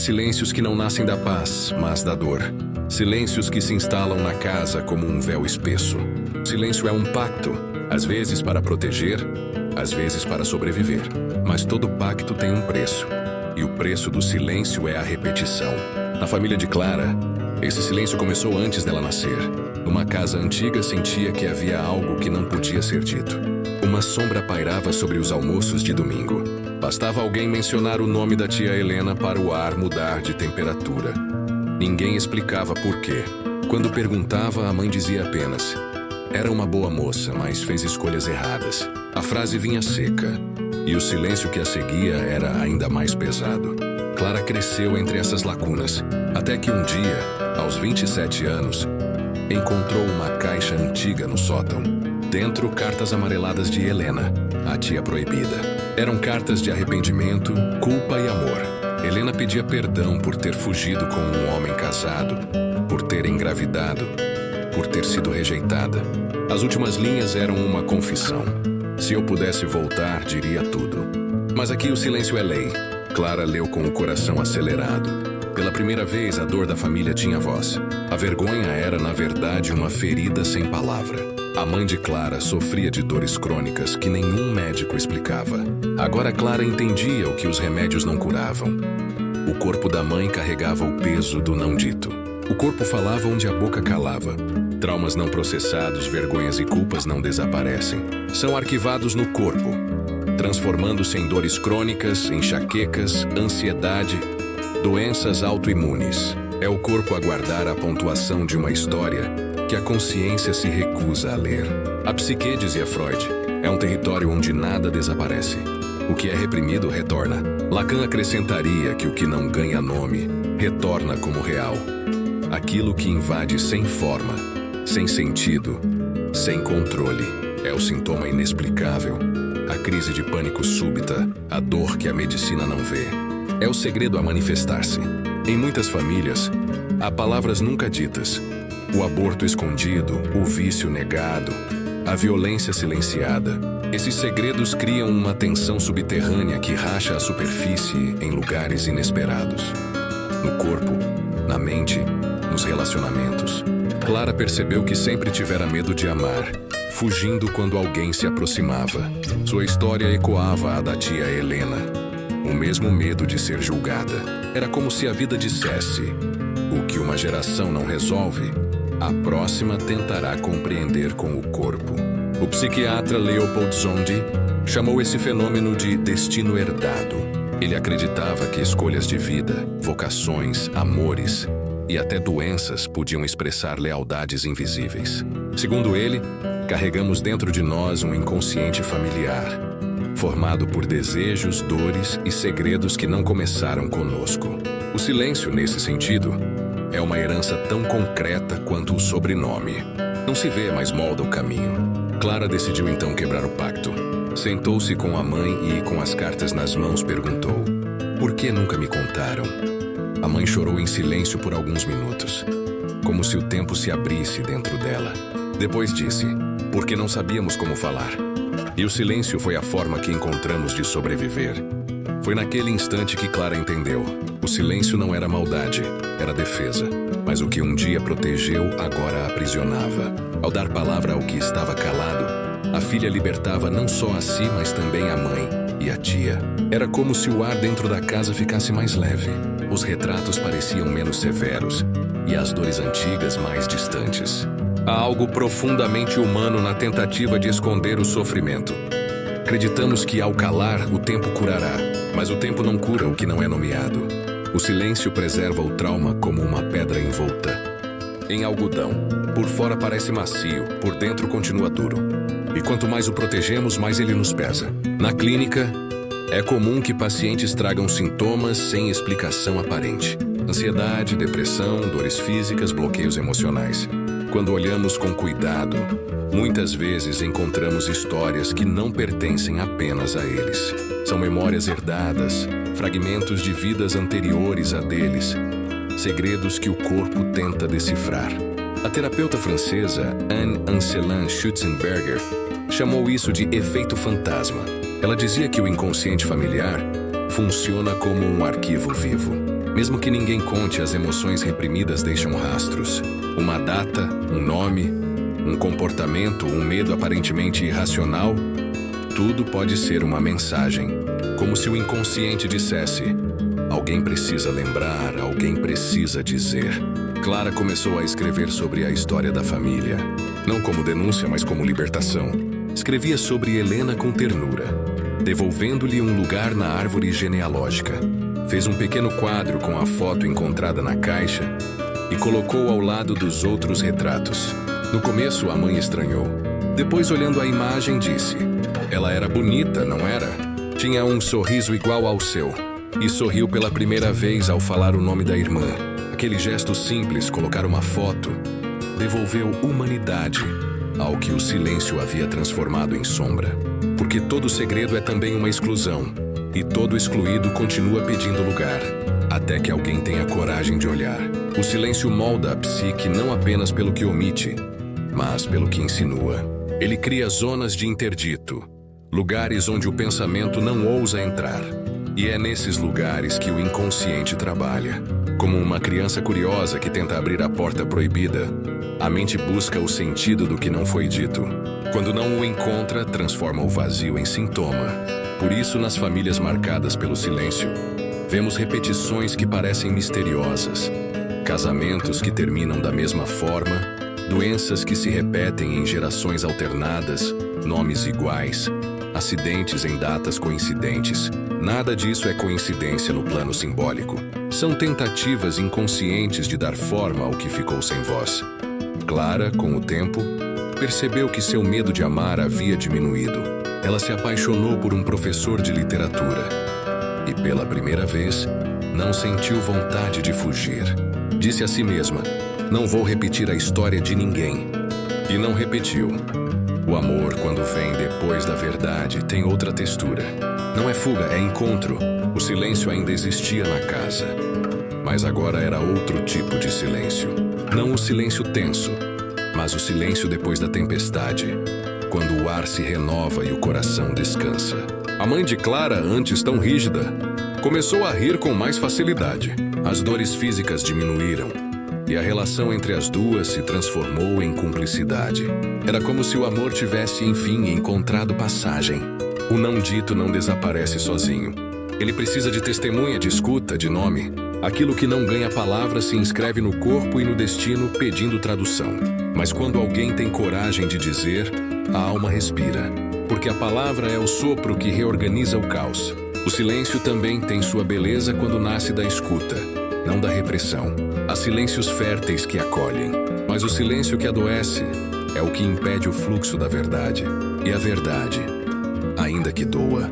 silêncios que não nascem da paz, mas da dor. Silêncios que se instalam na casa como um véu espesso. Silêncio é um pacto, às vezes para proteger, às vezes para sobreviver. Mas todo pacto tem um preço. E o preço do silêncio é a repetição. Na família de Clara, esse silêncio começou antes dela nascer. Numa casa antiga, sentia que havia algo que não podia ser dito. Uma sombra pairava sobre os almoços de domingo. Bastava alguém mencionar o nome da tia Helena para o ar mudar de temperatura. Ninguém explicava por quê. Quando perguntava, a mãe dizia apenas: era uma boa moça, mas fez escolhas erradas. A frase vinha seca, e o silêncio que a seguia era ainda mais pesado. Clara cresceu entre essas lacunas, até que um dia, aos 27 anos, encontrou uma caixa antiga no sótão. Dentro, cartas amareladas de Helena, a tia proibida. Eram cartas de arrependimento, culpa e amor. Helena pedia perdão por ter fugido com um homem casado, por ter engravidado, por ter sido rejeitada. As últimas linhas eram uma confissão. Se eu pudesse voltar, diria tudo. Mas aqui o silêncio é lei. Clara leu com o coração acelerado. Pela primeira vez, a dor da família tinha voz. A vergonha era, na verdade, uma ferida sem palavra. A mãe de Clara sofria de dores crônicas que nenhum médico explicava. Agora Clara entendia o que os remédios não curavam. O corpo da mãe carregava o peso do não dito. O corpo falava onde a boca calava. Traumas não processados, vergonhas e culpas não desaparecem. São arquivados no corpo, transformando-se em dores crônicas, enxaquecas, ansiedade, doenças autoimunes. É o corpo a guardar a pontuação de uma história que a consciência se recusa a ler. A psique, dizia Freud, é um território onde nada desaparece. O que é reprimido retorna. Lacan acrescentaria que o que não ganha nome retorna como real. Aquilo que invade sem forma, sem sentido, sem controle, é o sintoma inexplicável. A crise de pânico súbita, a dor que a medicina não vê. É o segredo a manifestar-se. Em muitas famílias, há palavras nunca ditas. O aborto escondido, o vício negado, a violência silenciada. Esses segredos criam uma tensão subterrânea que racha a superfície em lugares inesperados. No corpo, na mente, nos relacionamentos. Clara percebeu que sempre tivera medo de amar, fugindo quando alguém se aproximava. Sua história ecoava a da tia Helena. O mesmo medo de ser julgada. Era como se a vida dissesse: o que uma geração não resolve, a próxima tentará compreender com o corpo. O psiquiatra Leopold Zondi chamou esse fenômeno de destino herdado. Ele acreditava que escolhas de vida, vocações, amores e até doenças podiam expressar lealdades invisíveis. Segundo ele, carregamos dentro de nós um inconsciente familiar, formado por desejos, dores e segredos que não começaram conosco. O silêncio, nesse sentido, é uma herança tão concreta quanto o sobrenome. Não se vê, mas molda o caminho. Clara decidiu então quebrar o pacto. Sentou-se com a mãe e, com as cartas nas mãos, perguntou: por que nunca me contaram? A mãe chorou em silêncio por alguns minutos, como se o tempo se abrisse dentro dela. Depois disse: porque não sabíamos como falar. E o silêncio foi a forma que encontramos de sobreviver. Foi naquele instante que Clara entendeu. O silêncio não era maldade, era defesa. Mas o que um dia protegeu, agora a aprisionava. Ao dar palavra ao que estava calado, a filha libertava não só a si, mas também a mãe e a tia. Era como se o ar dentro da casa ficasse mais leve. Os retratos pareciam menos severos e as dores antigas mais distantes. Há algo profundamente humano na tentativa de esconder o sofrimento. Acreditamos que ao calar, o tempo curará, mas o tempo não cura o que não é nomeado. O silêncio preserva o trauma como uma pedra envolta em algodão. Por fora parece macio, por dentro continua duro. E quanto mais o protegemos, mais ele nos pesa. Na clínica, é comum que pacientes tragam sintomas sem explicação aparente. Ansiedade, depressão, dores físicas, bloqueios emocionais. Quando olhamos com cuidado, muitas vezes encontramos histórias que não pertencem apenas a eles. São memórias herdadas, fragmentos de vidas anteriores a deles, segredos que o corpo tenta decifrar. A terapeuta francesa Anne-Ancelin Schutzenberger chamou isso de efeito fantasma. Ela dizia que o inconsciente familiar funciona como um arquivo vivo. Mesmo que ninguém conte, as emoções reprimidas deixam rastros. Uma data, um nome, um comportamento, um medo aparentemente irracional, tudo pode ser uma mensagem. Como se o inconsciente dissesse: alguém precisa lembrar, alguém precisa dizer. Clara começou a escrever sobre a história da família. Não como denúncia, mas como libertação. Escrevia sobre Helena com ternura, devolvendo-lhe um lugar na árvore genealógica. Fez um pequeno quadro com a foto encontrada na caixa e colocou ao lado dos outros retratos. No começo, a mãe estranhou. Depois, olhando a imagem, disse: ela era bonita, não era? Tinha um sorriso igual ao seu. E sorriu pela primeira vez ao falar o nome da irmã. Aquele gesto simples, colocar uma foto, devolveu humanidade ao que o silêncio havia transformado em sombra. Porque todo segredo é também uma exclusão, e todo excluído continua pedindo lugar, até que alguém tenha coragem de olhar. O silêncio molda a psique não apenas pelo que omite, mas pelo que insinua. Ele cria zonas de interdito, lugares onde o pensamento não ousa entrar. E é nesses lugares que o inconsciente trabalha. Como uma criança curiosa que tenta abrir a porta proibida, a mente busca o sentido do que não foi dito. Quando não o encontra, transforma o vazio em sintoma. Por isso, nas famílias marcadas pelo silêncio, vemos repetições que parecem misteriosas, casamentos que terminam da mesma forma, doenças que se repetem em gerações alternadas, nomes iguais, acidentes em datas coincidentes. Nada disso é coincidência no plano simbólico. São tentativas inconscientes de dar forma ao que ficou sem voz. Clara, com o tempo, percebeu que seu medo de amar havia diminuído. Ela se apaixonou por um professor de literatura e, pela primeira vez, não sentiu vontade de fugir. Disse a si mesma: não vou repetir a história de ninguém. E não repetiu. O amor, quando vem depois da verdade, tem outra textura. Não é fuga, é encontro. O silêncio ainda existia na casa, mas agora era outro tipo de silêncio. Não o silêncio tenso, mas o silêncio depois da tempestade, quando o ar se renova e o coração descansa. A mãe de Clara, antes tão rígida, começou a rir com mais facilidade. As dores físicas diminuíram e a relação entre as duas se transformou em cumplicidade. Era como se o amor tivesse, enfim, encontrado passagem. O não dito não desaparece sozinho. Ele precisa de testemunha, de escuta, de nome. Aquilo que não ganha palavra se inscreve no corpo e no destino, pedindo tradução. Mas quando alguém tem coragem de dizer, a alma respira. Porque a palavra é o sopro que reorganiza o caos. O silêncio também tem sua beleza quando nasce da escuta, não da repressão. Há silêncios férteis que acolhem, mas o silêncio que adoece é o que impede o fluxo da verdade. E a verdade, ainda que doa,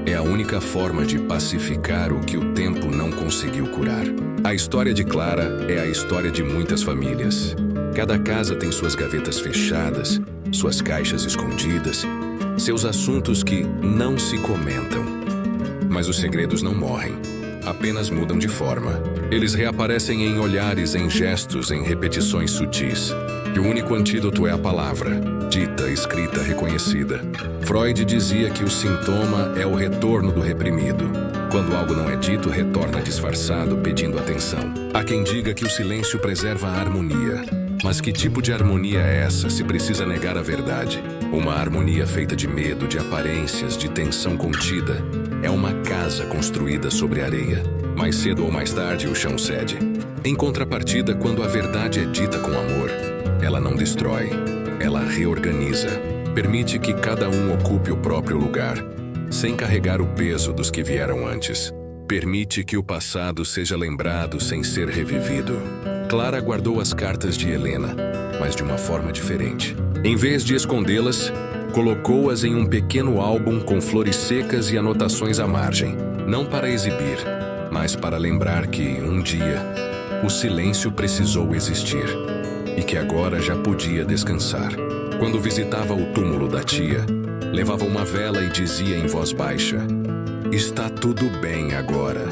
é a única forma de pacificar o que o tempo não conseguiu curar. A história de Clara é a história de muitas famílias. Cada casa tem suas gavetas fechadas, suas caixas escondidas, seus assuntos que não se comentam. Mas os segredos não morrem, apenas mudam de forma. Eles reaparecem em olhares, em gestos, em repetições sutis. E o único antídoto é a palavra, dita, escrita, reconhecida. Freud dizia que o sintoma é o retorno do reprimido. Quando algo não é dito, retorna disfarçado, pedindo atenção. Há quem diga que o silêncio preserva a harmonia. Mas que tipo de harmonia é essa, se precisa negar a verdade? Uma harmonia feita de medo, de aparências, de tensão contida. É uma casa construída sobre areia. Mais cedo ou mais tarde, o chão cede. Em contrapartida, quando a verdade é dita com amor, ela não destrói, ela reorganiza. Permite que cada um ocupe o próprio lugar, sem carregar o peso dos que vieram antes. Permite que o passado seja lembrado sem ser revivido. Clara guardou as cartas de Helena, mas de uma forma diferente. Em vez de escondê-las, colocou-as em um pequeno álbum com flores secas e anotações à margem. Não para exibir, mas para lembrar que, um dia, o silêncio precisou existir e que agora já podia descansar. Quando visitava o túmulo da tia, levava uma vela e dizia em voz baixa: "Está tudo bem agora."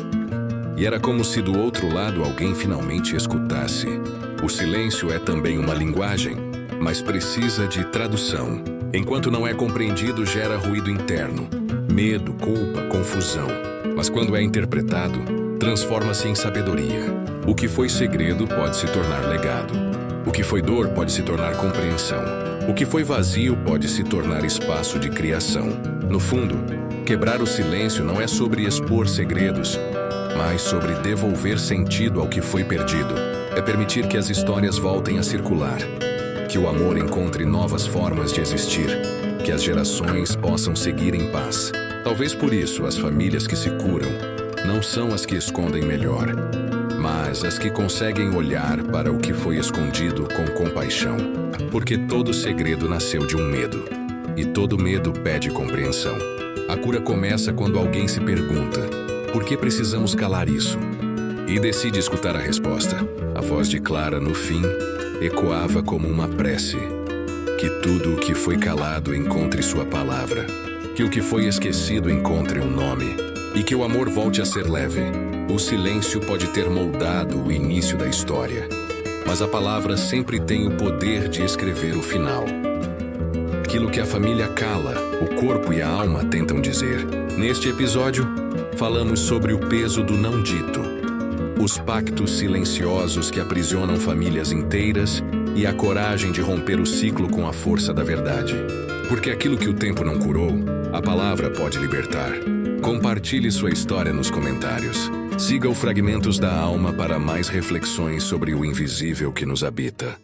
E era como se do outro lado alguém finalmente escutasse. O silêncio é também uma linguagem, mas precisa de tradução. Enquanto não é compreendido, gera ruído interno, medo, culpa, confusão. Mas quando é interpretado, transforma-se em sabedoria. O que foi segredo pode se tornar legado. O que foi dor pode se tornar compreensão. O que foi vazio pode se tornar espaço de criação. No fundo, quebrar o silêncio não é sobre expor segredos, mas sobre devolver sentido ao que foi perdido. É permitir que as histórias voltem a circular, que o amor encontre novas formas de existir, que as gerações possam seguir em paz. Talvez por isso as famílias que se curam não são as que escondem melhor, mas as que conseguem olhar para o que foi escondido com compaixão. Porque todo segredo nasceu de um medo, e todo medo pede compreensão. A cura começa quando alguém se pergunta: por que precisamos calar isso? E decide escutar a resposta. A voz de Clara, no fim, ecoava como uma prece. Que tudo o que foi calado encontre sua palavra. Que o que foi esquecido encontre um nome. E que o amor volte a ser leve. O silêncio pode ter moldado o início da história, mas a palavra sempre tem o poder de escrever o final. Aquilo que a família cala, o corpo e a alma tentam dizer. Neste episódio, falamos sobre o peso do não dito, os pactos silenciosos que aprisionam famílias inteiras e a coragem de romper o ciclo com a força da verdade. Porque aquilo que o tempo não curou, a palavra pode libertar. Compartilhe sua história nos comentários. Siga o Fragmentos da Alma para mais reflexões sobre o invisível que nos habita.